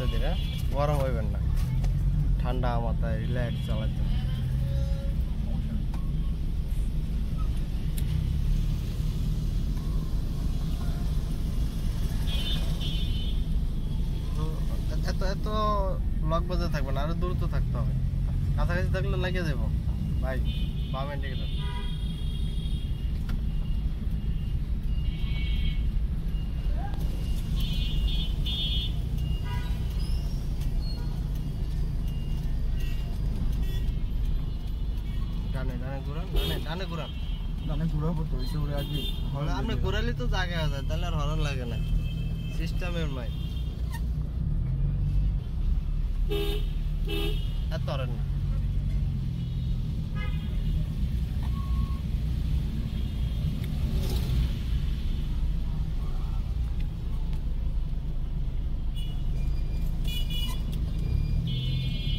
আস্তে ধীরে, গরম হইবেন না, ঠান্ডা মাথায় রিল্যাক্স চালাতে। এত এত লক বাজে থাকবে না, আরো দূরত্ব থাকতে হবে। কাছাকাছি থাকলে লাগিয়ে দেবো ভাই। বাম ইন্ডিকেটর ডানে ডানে ঘুরান, ডানে ঘুরান। ডানে ঘুরাবো তো, এসে ওরে আগে আপনি ঘুরালে তো জায়গা হয়ে যায়, তাহলে আর হরন লাগে না। সিস্টেমের মাইন্ড এত হরেন না।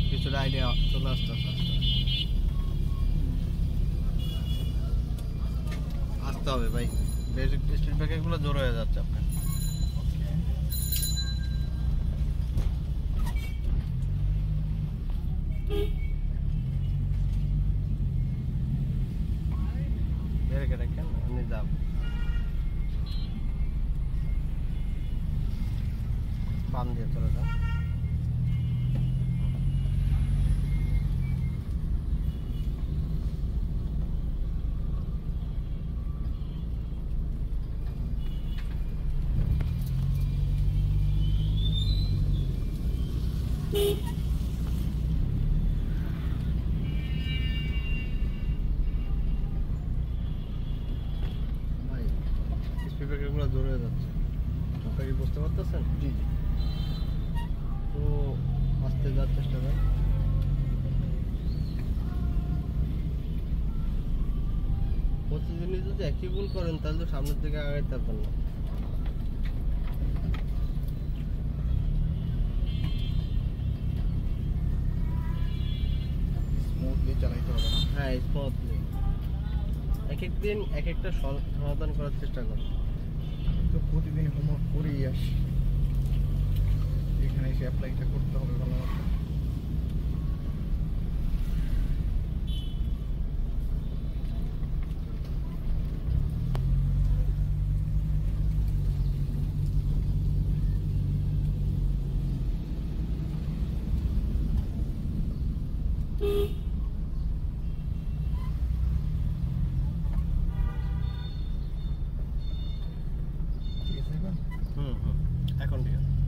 কিছুটা আইডিয়া চলে আসতে আসতে হবে ভাই। বেসিক স্পিড ব্রেকার গুলো জোর হয়ে যাচ্ছে আপনার। রেখে রাখেন, আপনি যান। বাম দিয়ে চলে যান। ভাই স্পিড ব্রেকার গুলো জোর হয়ে যাচ্ছে, আপনি কি বুঝতে পারতেছেন? জি জি। তো আস্তে যাওয়ার চেষ্টা করেন। প্রতিদিনই যদি একই ভুল করেন তাহলে তো সামনের দিকে আগাইতে পারবেন না। স্মুথলি চালাইতে হবে না। হ্যাঁ, স্মুথলি এক এক দিন এক একটা সমাধান করার চেষ্টা করুন। তো প্রতিদিন হোমওয়ার্ক করেই আসি, এখানে এসে অ্যাপ্লাইটা করতে হবে ভালো মতো। ঠিক আছে এখন? এখন ঠিক আছে।